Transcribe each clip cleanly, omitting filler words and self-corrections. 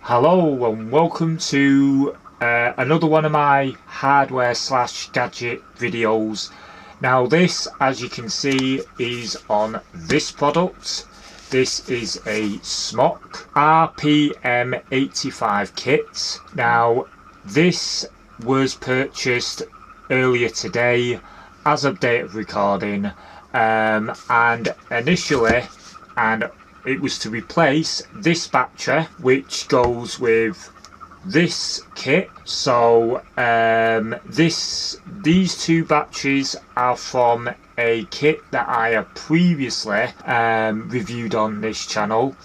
Hello and welcome to another one of my hardware / gadget videos. Now this, as you can see, is on this product. This is a SMOK RPM85 kit. Now this was purchased earlier today as of date of recording, and initially it was to replace this battery which goes with this kit. So these two batteries are from a kit that I have previously reviewed on this channel,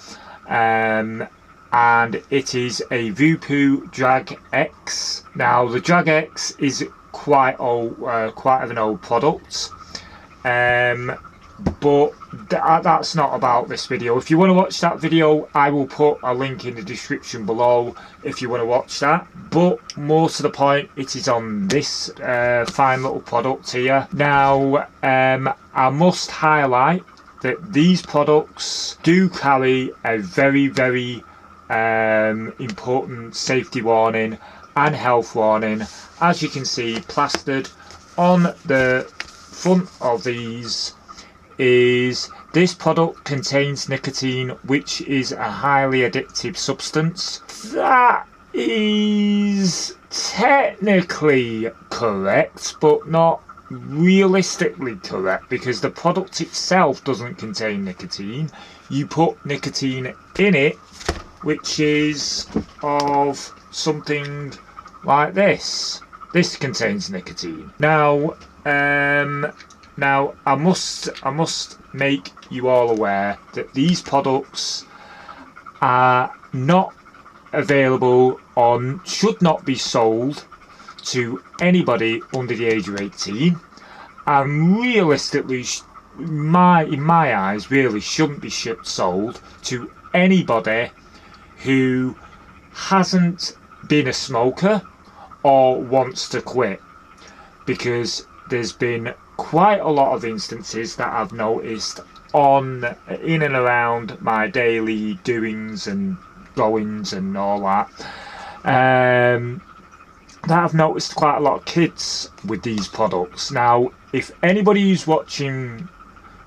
and it is a Vupu Drag X. Now the Drag X is quite old, quite of an old product, but that's not about this video. If you want to watch that video, I will put a link in the description below if you want to watch that. But more to the point, it is on this fine little product here. Now I must highlight that these products do carry a very important safety warning and health warning. As you can see, plastered on the front of these is this product contains nicotine, which is a highly addictive substance. That is technically correct, but not realistically correct, because the product itself doesn't contain nicotine. You put nicotine in it, which is of something like this. This contains nicotine. Now I must make you all aware that these products are not available or should not be sold to anybody under the age of 18, and realistically, in my eyes, really shouldn't be sold to anybody who hasn't been a smoker or wants to quit, because there's been quite a lot of instances that I've noticed in and around my daily doings and goings and all that, that I've noticed quite a lot of kids with these products. Now, if anybody who's watching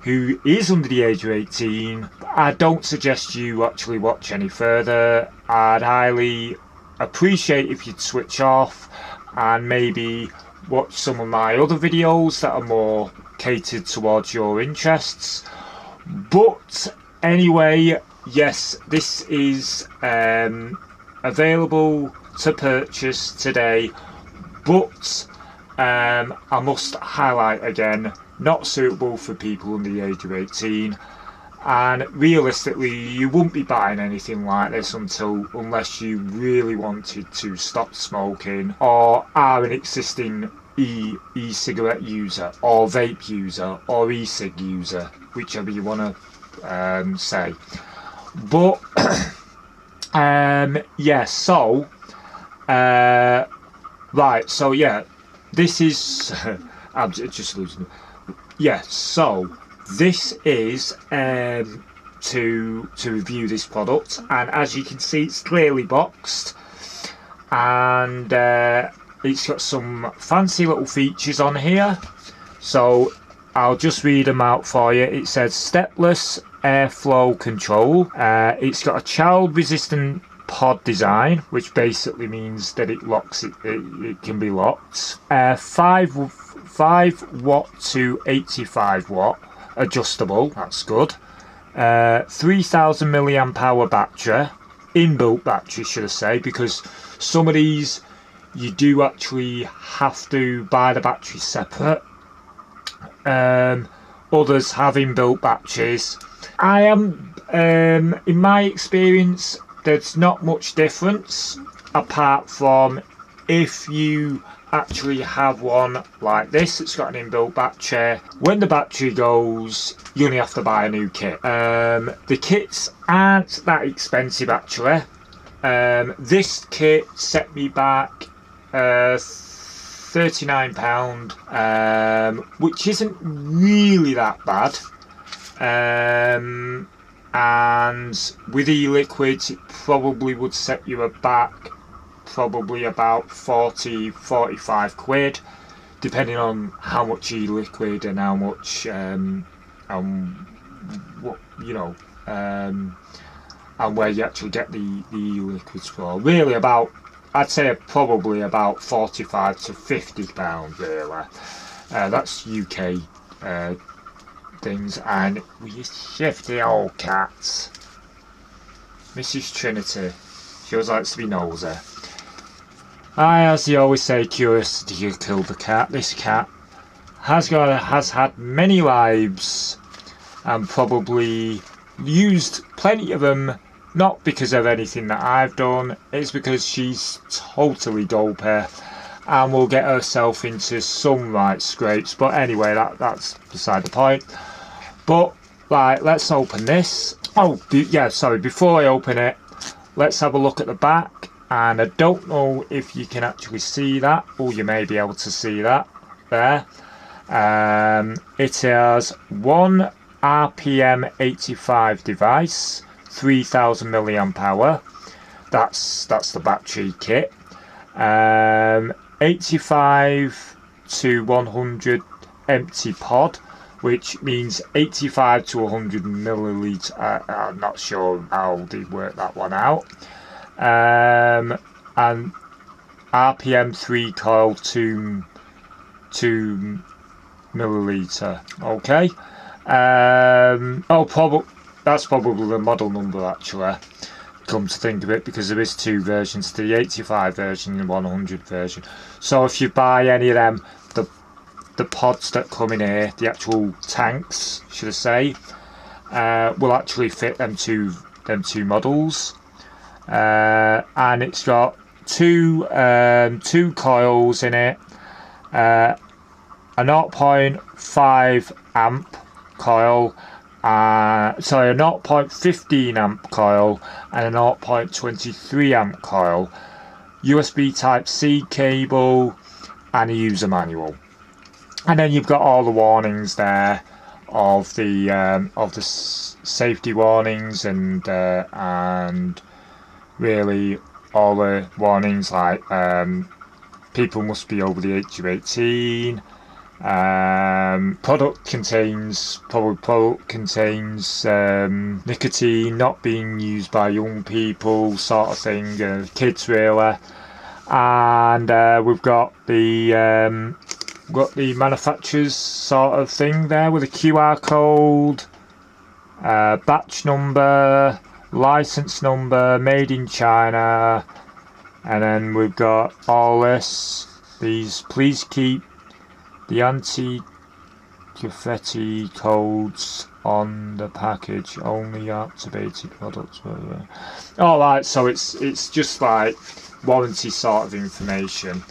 who is under the age of 18, I don't suggest you actually watch any further. I'd highly appreciate if you'd switch off and maybe watch some of my other videos that are more catered towards your interests. But anyway, yes, this is available to purchase today, but I must highlight again, not suitable for people under the age of 18, and realistically you won't be buying anything like this unless you really wanted to stop smoking or are an existing e-cigarette user or vape user or e-cig user, whichever you want to say. But yeah, so right, so yeah, this is I'm just losing. Yeah, so this is to review this product, and as you can see, it's clearly boxed, and it's got some fancy little features on here. So I'll just read them out for you. It says stepless airflow control. It's got a child resistant pod design, which basically means that it locks it can be locked. 5 watt to 85 watt adjustable, that's good. 3000 milliamp hour battery, inbuilt battery should I say, because some of these you do actually have to buy the battery separate. Others have inbuilt batteries. In my experience, there's not much difference, apart from if you actually have one like this. It's got an inbuilt battery. When the battery goes, you only have to buy a new kit. The kits aren't that expensive actually. This kit set me back £39, which isn't really that bad. and with e-liquids it probably would set you back probably about 40-45 quid, depending on how much e-liquid and how much what you know, and where you actually get the e-liquids for. Really about, I'd say probably about 45 to 50 pounds really. That's UK things. And we shift the old cats. Mrs. Trinity, she always likes to be nosy. As you always say, curiosity killed the cat. This cat has had many lives and probably used plenty of them, not because of anything that I've done, it's because she's totally dopey and will get herself into some right scrapes. But anyway, that's beside the point. But right, let's open this. Oh yeah, sorry, before I open it, let's have a look at the back. And I don't know if you can actually see that. Oh, you may be able to see that there. It has one RPM 85 device, 3000 milliamp hour. That's the battery kit. 85 to 100 empty pod, which means 85 to 100 milliliter. I'm not sure how they work that one out. And RPM 3 coil 2 milliliter. Okay. That's probably the model number actually, come to think of it, because there is two versions, the 85 version and 100 version. So if you buy any of them, the pods that come in here, the actual tanks should I say, will actually fit them two models. And it's got two coils in it, a 0.5 amp coil, sorry, a 0.15 amp coil and a 0.23 amp coil, USB type C cable and a user manual. And then you've got all the warnings there of the safety warnings and really all the warnings like people must be over the age of 18. Product contains nicotine, not being used by young people, sort of thing, kids really. And we've got the manufacturer's sort of thing there with a QR code, batch number, license number, made in China, and then we've got all this. These, please keep the anti-graffiti codes on the package, only activated products. Alright, so it's just like warranty sort of information.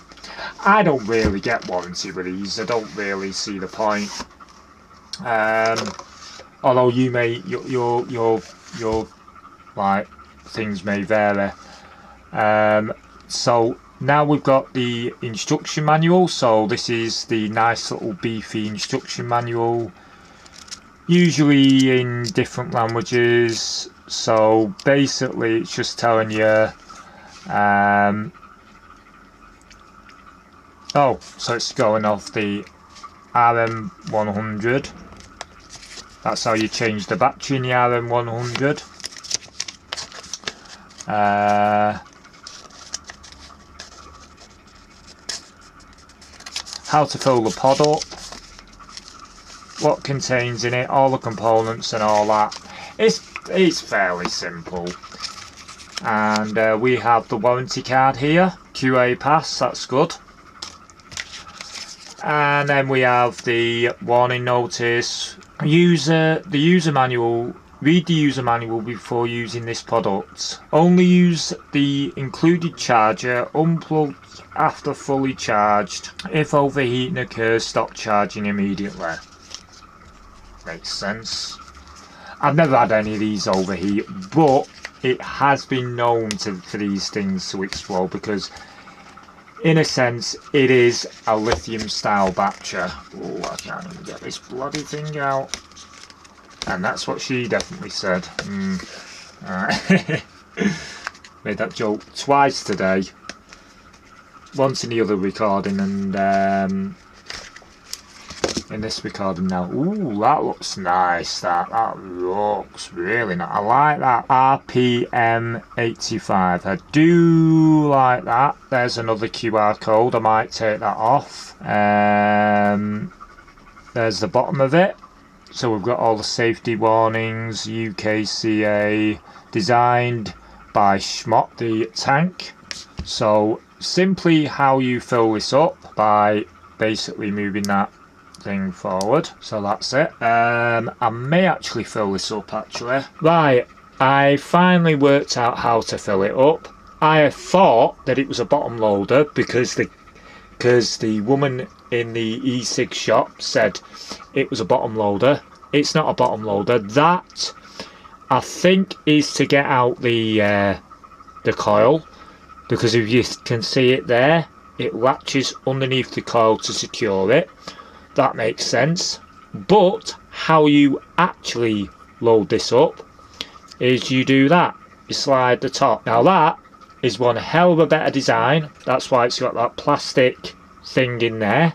I don't really get warranty with these. I don't really see the point. Although you may, your like things may vary. So now we've got the instruction manual. So this is the nice little beefy instruction manual, usually in different languages. So basically it's just telling you oh, so it's going off the RM100. That's how you change the battery in the RM100. How to fill the pod up, what contains in it, all the components and all that. It's fairly simple. And we have the warranty card here, QA pass, that's good. And then we have the warning notice, the user manual. Read the user manual before using this product. Only use the included charger, unplug after fully charged. If overheating occurs, stop charging immediately. Makes sense. I've never had any of these overheat, but it has been known for these things to explode, because in a sense it is a lithium style battery. Oh, I can't even get this bloody thing out. And that's what she definitely said. Alright. Made that joke twice today. Once in the other recording and in this recording now. Ooh, that looks nice. That looks really nice. I like that RPM 85. I do like that. There's another QR code. I might take that off. There's the bottom of it. So we've got all the safety warnings. UKCA, designed by SMOK, the tank. So simply how you fill this up by basically moving that thing forward. So that's it. I may actually fill this up actually. Right, I finally worked out how to fill it up. I thought that it was a bottom loader because the woman in the e-cigs shop said it was a bottom loader. It's not a bottom loader. That I think is to get out the coil, because if you can see it there, it latches underneath the coil to secure it. That makes sense. But how you actually load this up is you do that. You slide the top. Now that is one hell of a better design. That's why it's got that plastic thing in there,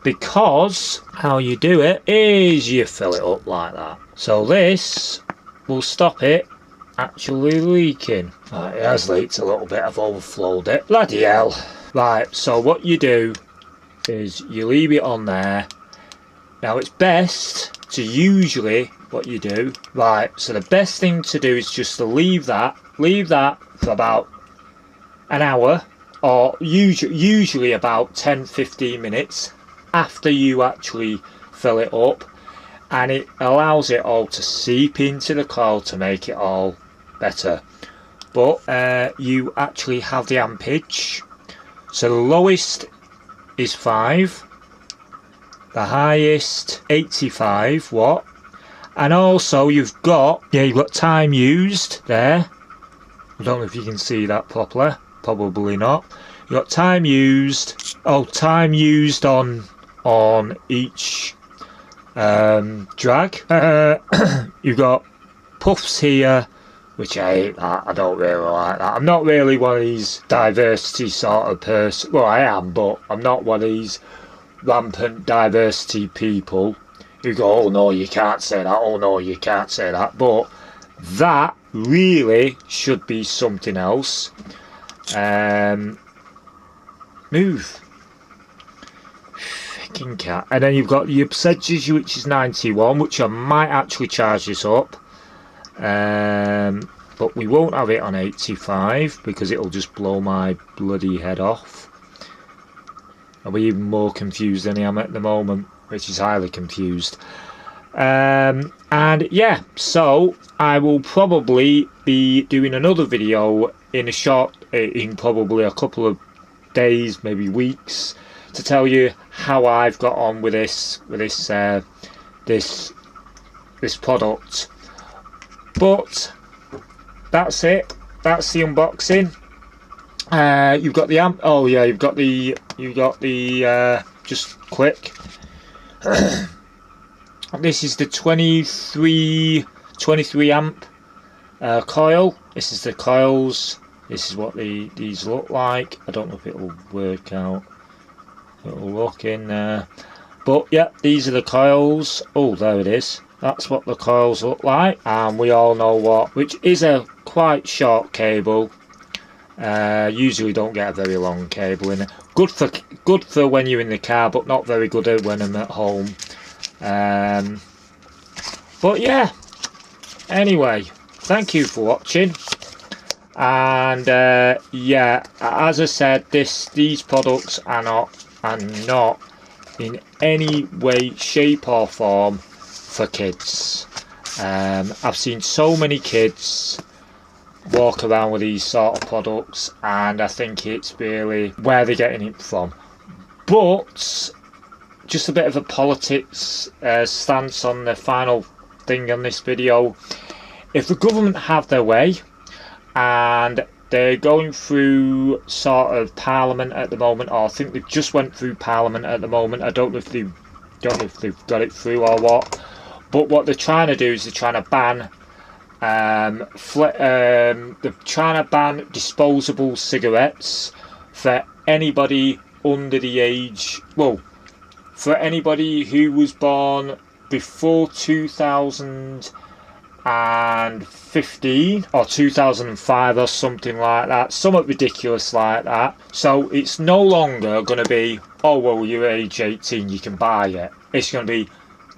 because how you do it is you fill it up like that. So this will stop it actually leaking. Right, it has leaked a little bit. I've overflowed it. Bloody hell. Right, so what you do is you leave it on there. Now it's best to usually what you do. Right, so the best thing to do is just to leave that for about an hour, or usually about 10-15 minutes after you actually fill it up, and it allows it all to seep into the coil to make it all better. But you actually have the ampage. So the lowest is 5, the highest 85 watt, and also you've got time used there. I don't know if you can see that properly, probably not. You've got time used. Oh, time used on each drag. You've got puffs here, which I hate that. I don't really like that. I'm not really one of these diversity sort of person. Well, I am, but I'm not one of these rampant diversity people who go, oh no, you can't say that, oh no, you can't say that. But that really should be something else. Move. Fucking cat. And then you've got your percentages, which is 91, which I might actually charge this up. But we won't have it on 85 because it'll just blow my bloody head off. I'll be even more confused than I am at the moment, which is highly confused. And yeah, so I will probably be doing another video in probably a couple of days, maybe weeks, to tell you how I've got on with this product. But that's it. That's the unboxing. You've got the amp. Oh yeah, you've got the just quick. This is the 23 amp coil. This is the coils. This is what these look like. I don't know if it will work out. It'll look in there. But yeah, these are the coils. Oh, there it is. That's what the coils look like. And we all know which is a quite short cable. Usually don't get a very long cable in it. Good for when you're in the car, but not very good when I'm at home. But yeah, anyway, thank you for watching. And yeah, as I said, these products are not in any way, shape or form for kids. I've seen so many kids walk around with these sort of products, and I think it's really where they're getting it from. But just a bit of a politics stance on the final thing on this video. If the government have their way, and they're going through sort of Parliament at the moment, or I think they've just went through Parliament at the moment. I don't know if they've got it through or what, But what they're trying to do is they're trying to ban they're trying to ban disposable cigarettes for anybody under the age, well, for anybody who was born before 2015 or 2005 or something like that, somewhat ridiculous like that. So it's no longer going to be, oh well, you're age 18, you can buy it. It's going to be,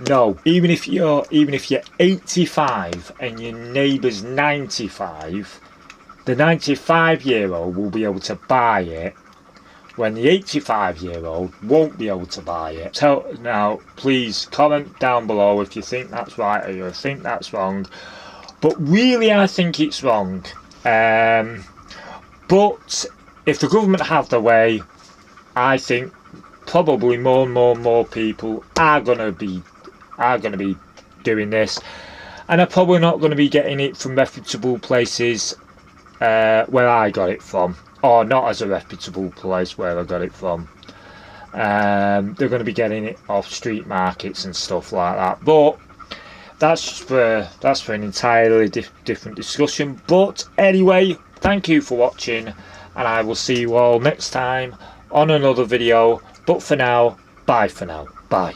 no, even if you're 85 and your neighbour's 95, the 95-year-old will be able to buy it, when the 85-year-old won't be able to buy it. So now, please comment down below if you think that's right or you think that's wrong. But really, I think it's wrong. But if the government have their way, I think probably more and more people are gonna be doing this, and are probably not going to be getting it from reputable places where I got it from, or not as a reputable place where I got it from. They're going to be getting it off street markets and stuff like that. But that's for an entirely different discussion. But anyway, thank you for watching, and I will see you all next time on another video. But for now, bye for now. Bye.